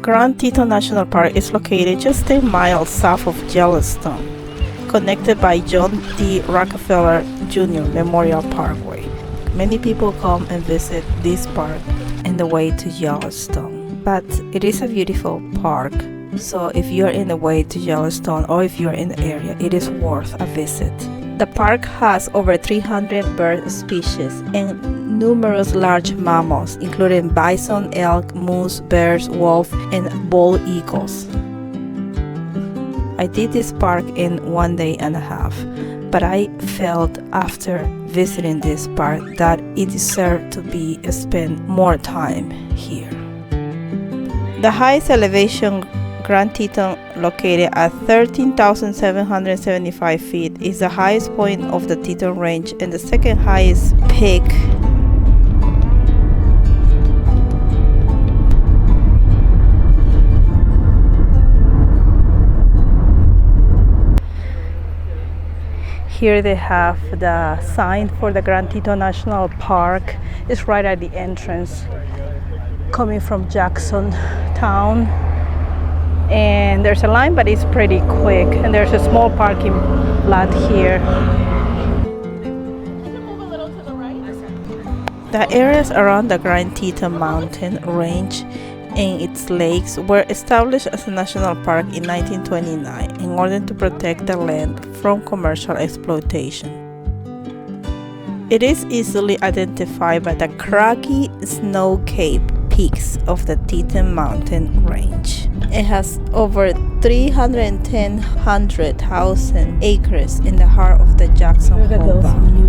Grand Teton National Park is located just 10 miles south of Yellowstone, connected by John D. Rockefeller Jr. Memorial Parkway. Many people come and visit this park on the way to Yellowstone, but it is a beautiful park. So if you're in the way to Yellowstone or if you're in the area, it is worth a visit. The park has over 300 bird species and numerous large mammals, including bison, elk, moose, bears, wolf, and bald eagles. I did this park in 1 day and a half, but I felt after visiting this park that it deserved to be spent more time here. The highest elevation, Grand Teton, located at 13,775 feet, is the highest point of the Teton Range and the second highest peak. Here they have the sign for the Grand Teton National Park. It's right at the entrance coming from Jackson town. And there's a line, but it's pretty quick, and there's a small parking lot here. The areas around the Grand Teton mountain range and its lakes were established as a national park in 1929 in order to protect the land from commercial exploitation. It is easily identified by the craggy snow-capped peaks of the Teton mountain range. It has over 310,000 acres in the heart of the Jackson Hole Valley.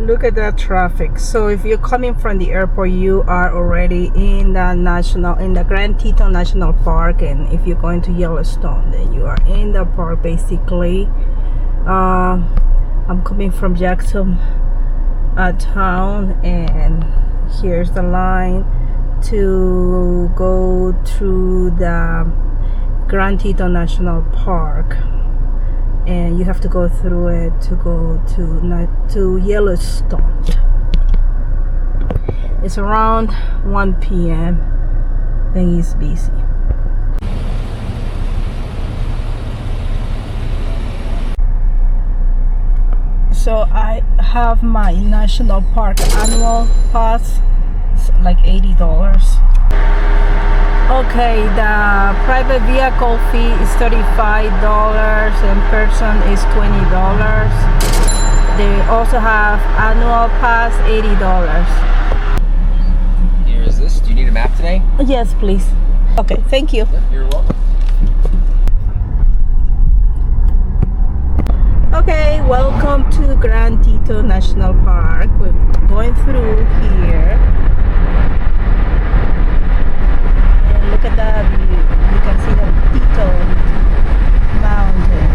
Look at that traffic. So if you're coming from the airport, you are already in the Grand Teton National Park, and if you're going to Yellowstone, then you are in the park basically. I'm coming from Jackson town, and here's the line to go through the Grand Teton National Park, and you have to go through it to go to Yellowstone. It's around 1 p.m. then it's busy. So I have my national park annual pass. It's like $80. Okay, the private vehicle fee is $35 and person is $20. They also have annual pass, $80. Here is this. Do you need a map today? Yes, please. Okay, thank you. Yep, you're welcome. Okay, welcome to Grand Teton National Park. We're going through here. And look at that view. You can see the Teton Mountain.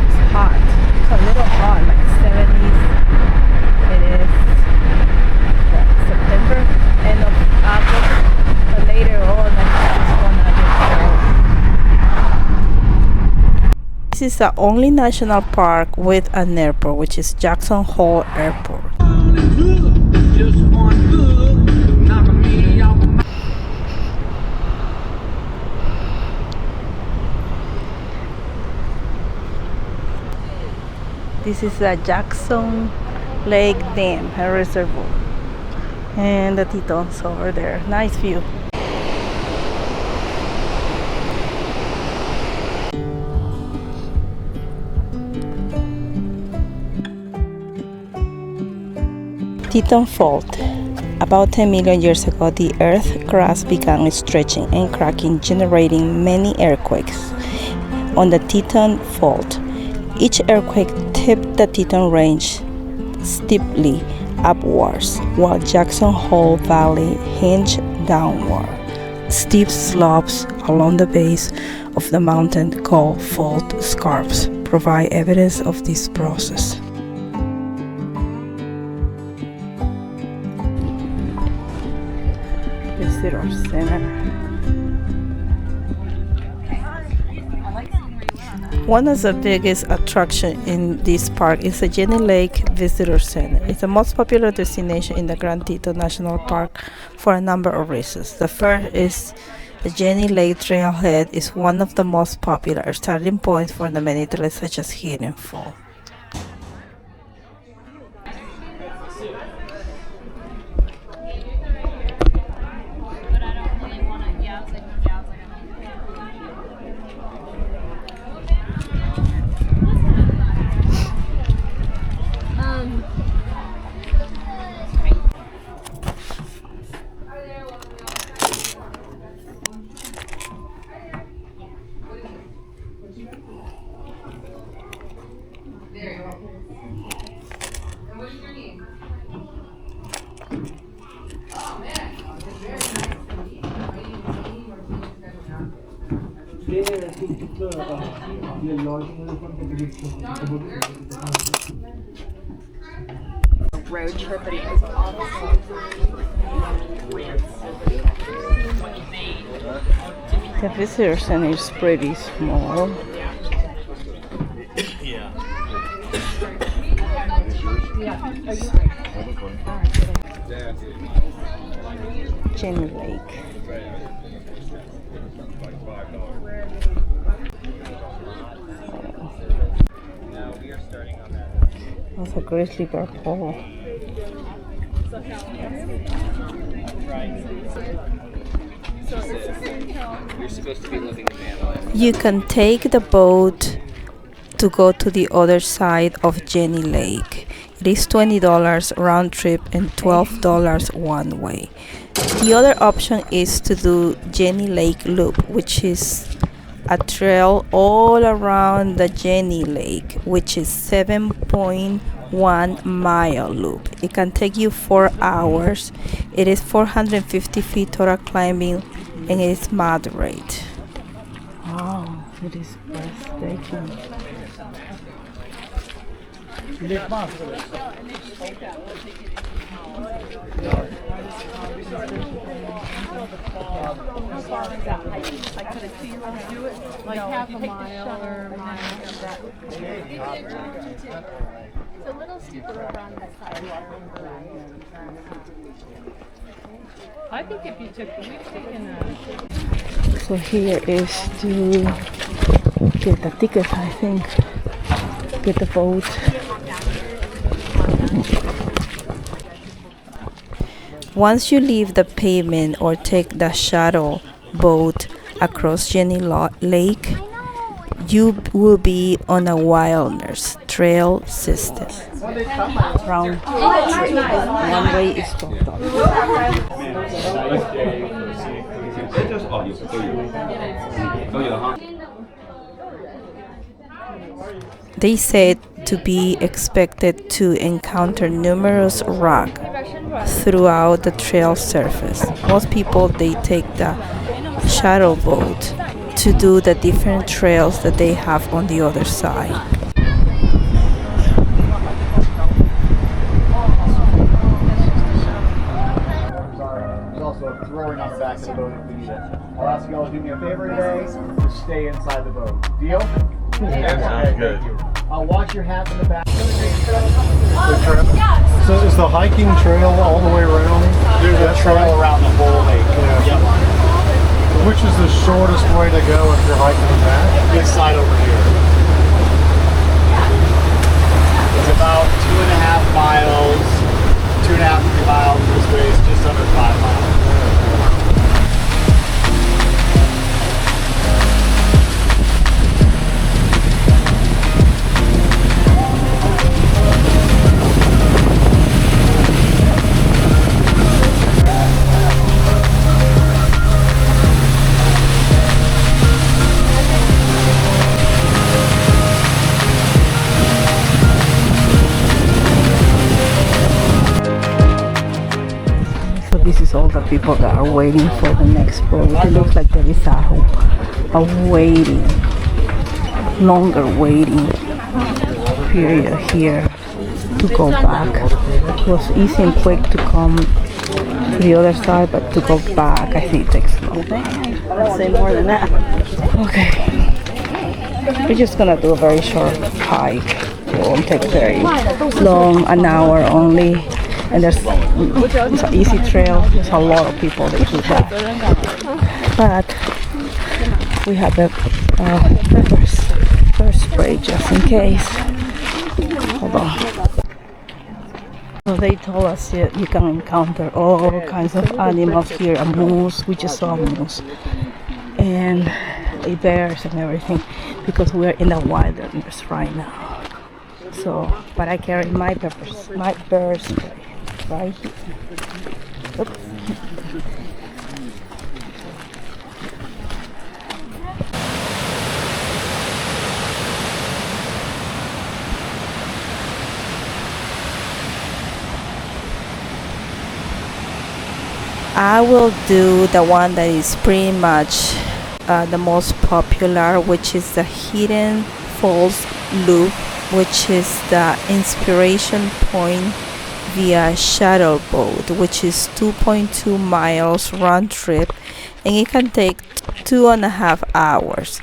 It's hot. It's a little hot, like 70s. It is September, end of August. But later on, it's gonna get cold. This is the only national park with an airport, which is Jackson Hole Airport. This is the Jackson Lake Dam, a reservoir, and the Tetons over there. Nice view. Teton Fault. About 10 million years ago, the Earth's crust began stretching and cracking, generating many earthquakes on the Teton Fault. Each earthquake tipped the Teton Range steeply upwards, while Jackson Hole Valley hinged downward. Steep slopes along the base of the mountain, called fault scarps, provide evidence of this process. Visitor Center. One of the biggest attractions in this park is the Jenny Lake Visitor Center. It's the most popular destination in the Grand Teton National Park for a number of reasons. The first is the Jenny Lake Trailhead is one of the most popular starting points for the many trails such as Hidden Fall. Road trip, but it was awesome. The visitor center is pretty small. Jenny Lake. That's a grizzly bear pole. You're supposed to be living in man. You can take the boat to go to the other side of Jenny Lake. It is $20 round trip and $12 one way. The other option is to do Jenny Lake Loop, which is a trail all around the Jenny Lake, which is 7.1 mile loop. It can take you 4 hours. It is 450 feet total climbing and it is moderate. Wow, it is breathtaking. Like half a mile or a mile. It's a little steeper over on this side. I think if you took, we've taken a... So here is to get the ticket, I think. Get the boat. Once you leave the pavement or take the shuttle boat across Jenny Lake, you will be on a wilderness trail system. Round one way is $12. They said to be expected to encounter numerous rocks throughout the trail surface. Most people, they take the shuttle boat to do the different trails that they have on the other side. There's also a throwing on the back of the boat if we need it. I'll ask you all to do me a favor today, to stay inside the boat. Deal? Sounds good. I'll watch your hats in the back. So is the hiking trail all the way around? There's a trail around the whole lake. Yeah. Which is the shortest way to go if you're hiking back? This side over here. It's about 2.5 miles, 2.5 to 3 miles this way. It's just under 5 miles. This is all the people that are waiting for the next boat. It looks like there is a waiting, longer waiting period here to go back. It was easy and quick to come to the other side, but to go back, I think it takes longer. I'll say more than that. Okay. We're just gonna do a very short hike. It won't take very long, an hour only. And it's an easy trail. There's a lot of people that do that. But we have the first spray just in case. Hold on. So they told us you can encounter all kinds of animals here. A moose, we just saw a moose. And bears and everything, because we're in the wilderness right now. So, but I carry my bear spray right here. Oops. I will do the one that is pretty much the most popular, which is the Hidden Falls Loop, which is the inspiration point via shuttle boat, which is 2.2 miles round trip, and it can take 2.5 hours.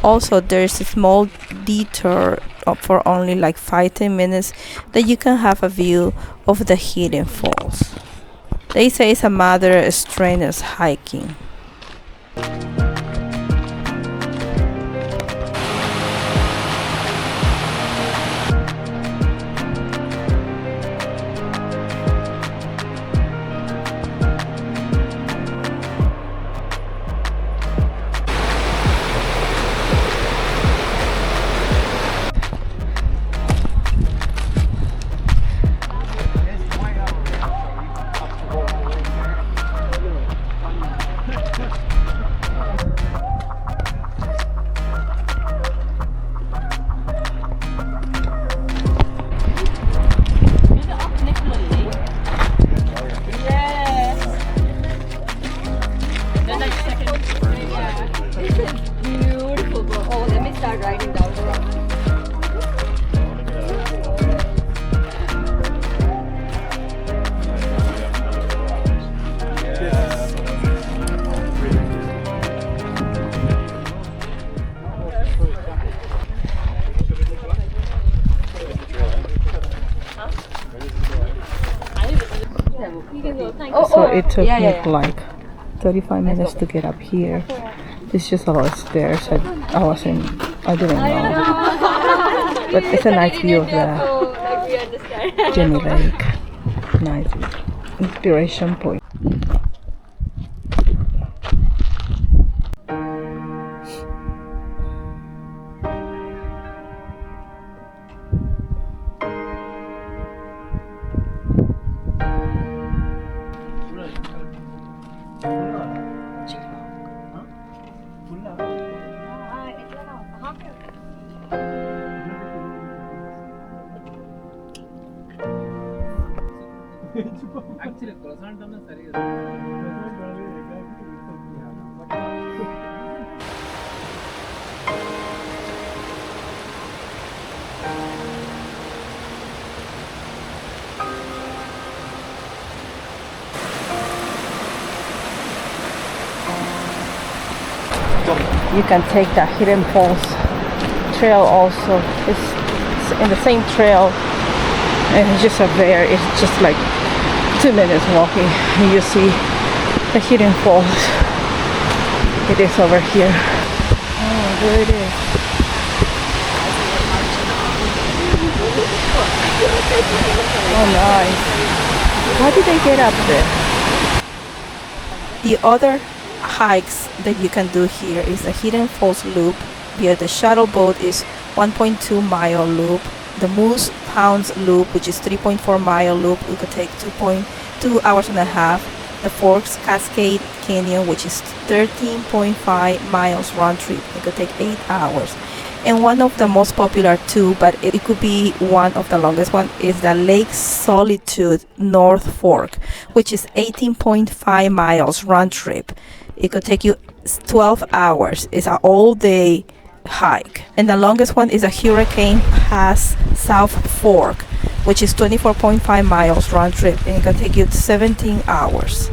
Also, there's a small detour for only like 5-10 minutes that you can have a view of the Hidden Falls. They say it's a moderate strenuous hiking. So it took me like 35 minutes to get up here. It's just a lot of stairs. I didn't know. But it's a nice view of the Jenny Lake. Nice inspiration point. You can take the Hidden Falls trail also. It's in the same trail, and it's just it's just like 2 minutes walking and you see the Hidden Falls. It is over here. Oh, there it is. Oh, nice. How did they get up there? The other hikes that you can do here is the Hidden Falls Loop via the shuttle boat is 1.2 mile loop. The Moose Pounds Loop, which is 3.4 mile loop, we could take 2.2 hours and a half. The Forks Cascade Canyon, which is 13.5 miles round trip, it could take 8 hours. And one of the most popular too, but it could be one of the longest one, is the Lake Solitude North Fork, which is 18.5 miles round trip. It could take you 12 hours. It's an all-day hike. And the longest one is a Hurricane Pass South Fork, which is 24.5 miles round trip, and it can take you 17 hours.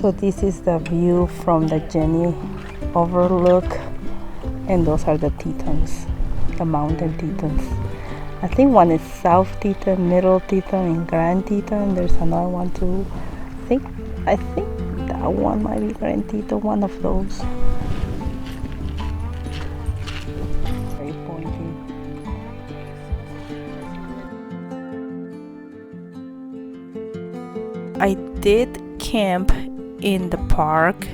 So this is the view from the Jenny overlook, and those are the Tetons, the mountain Tetons. I think one is South Teton, Middle Teton, and Grand Teton. There's another one too. I think that one might be Grand Teton, one of those. Very pointy. I did camp in the park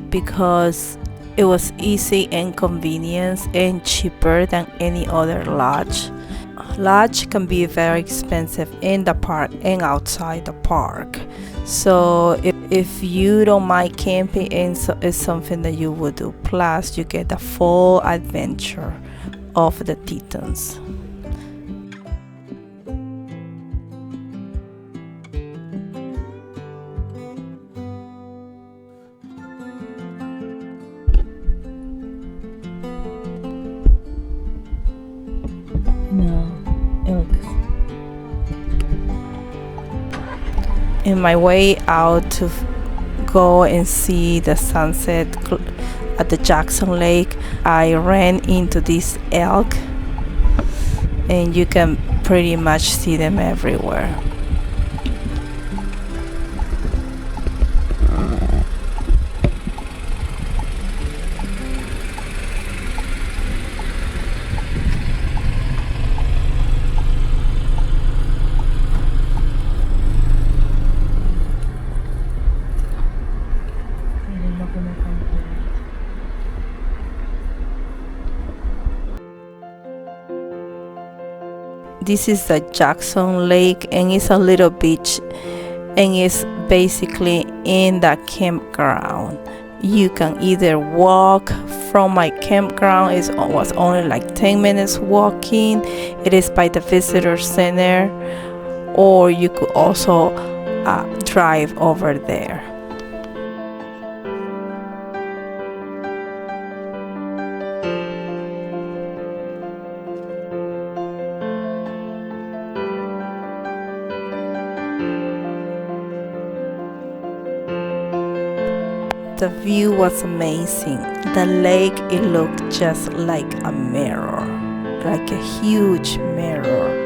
because it was easy and convenient and cheaper than any other lodge. Lodge can be very expensive in the park and outside the park. So if you don't mind camping, it's something that you would do. Plus, you get the full adventure of the Tetons. In my way out to go and see the sunset at the Jackson Lake, I ran into these elk, and you can pretty much see them everywhere. This is the Jackson Lake, and it's a little beach, and it's basically in the campground. You can either walk from my campground. It was only like 10 minutes walking. It is by the visitor center, or you could also drive over there. The view was amazing. The lake, it looked just like a mirror, like a huge mirror.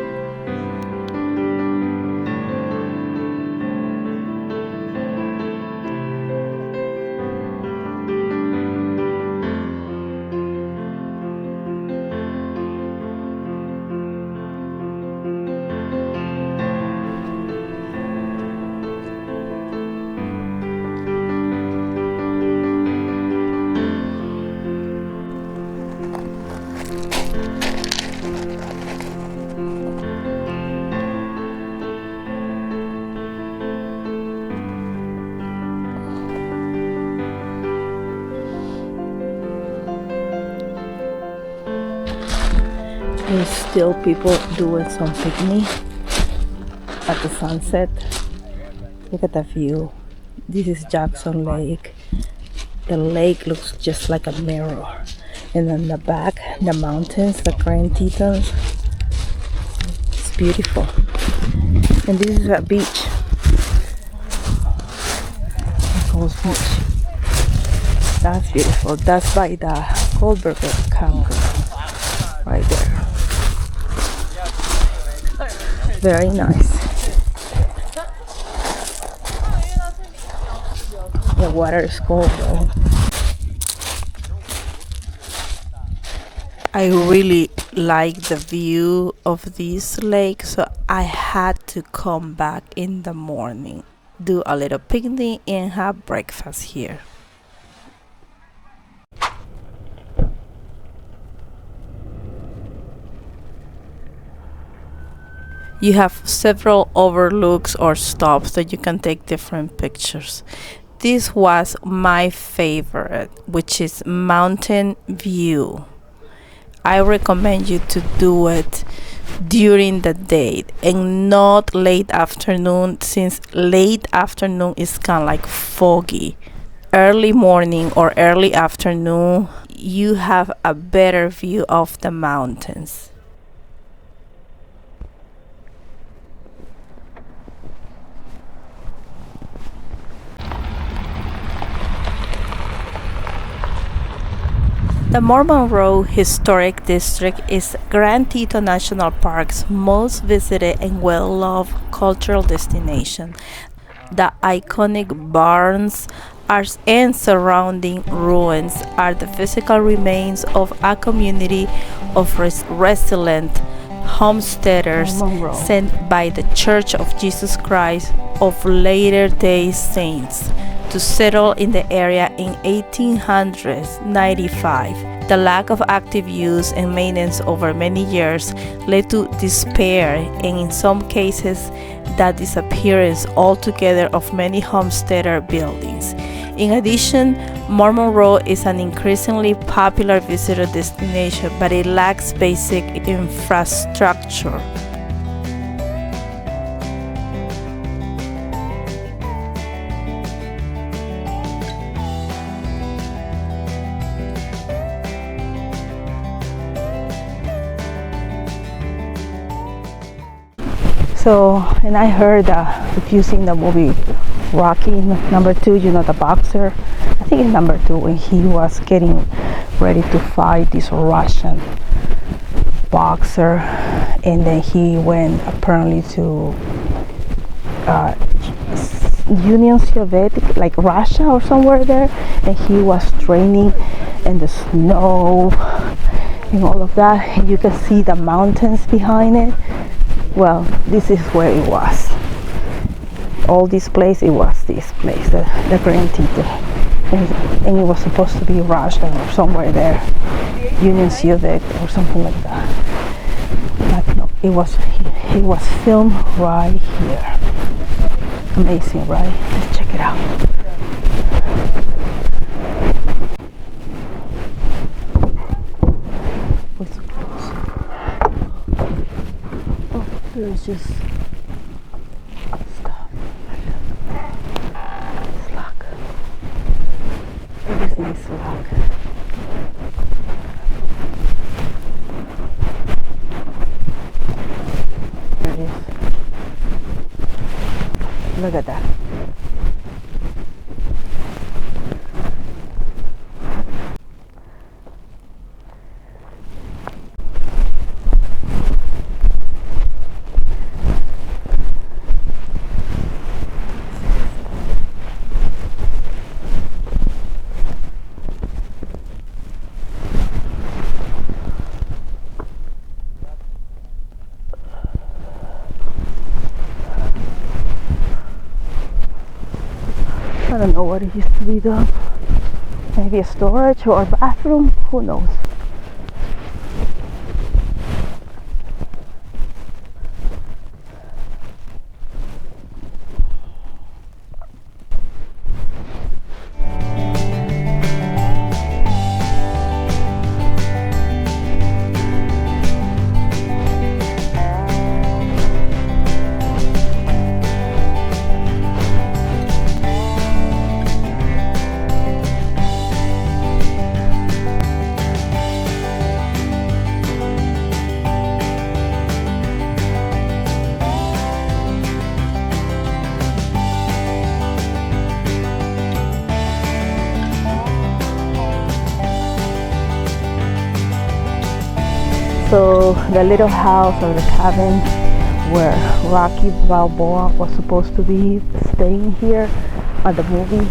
There's still people doing some picnic at the sunset. Look at the view. This is Jackson Lake. The lake looks just like a mirror. And then the back, the mountains, the Grand Tetons. It's beautiful. And this is a beach. Coast Beach. That's beautiful. That's by the Goldberger campground. Right there. Very nice. The water is cold though. I really like the view of this lake, so I had to come back in the morning, do a little picnic, and have breakfast here. You have several overlooks or stops that you can take different pictures. This was my favorite, which is Mountain View. I recommend you to do it during the day and not late afternoon, since late afternoon is kind of like foggy. Early morning or early afternoon, you have a better view of the mountains. The Mormon Road Historic District is Grand Teton National Park's most visited and well-loved cultural destination. The iconic barns and surrounding ruins are the physical remains of a community of resilient homesteaders sent by the Church of Jesus Christ of Latter-day Saints to settle in the area in 1895. The lack of active use and maintenance over many years led to despair and in some cases the disappearance altogether of many homesteader buildings. In addition, Mormon Road is an increasingly popular visitor destination, but it lacks basic infrastructure. So, and I heard if you've seen the movie Rocky #2, you know, the boxer, I think in #2, when he was getting ready to fight this Russian boxer, and then he went apparently to Union Soviet, like Russia or somewhere there, and he was training in the snow and all of that, and you can see the mountains behind it. Well, this is where it was. All this place, it was this place, the Grand Teton, and it was supposed to be Russia or somewhere there, Union Soviet or something like that. But no, it was filmed right here. Amazing, right? Let's check it out. There's just stuff. Slack. Everything is slack. There it is. Look at that. I don't know what it used to be though. Maybe a storage or a bathroom, who knows. So the little house or the cabin where Rocky Balboa was supposed to be staying here at the movie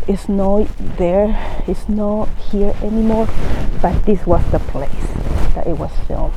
is not there, it's not here anymore, but this was the place that it was filmed.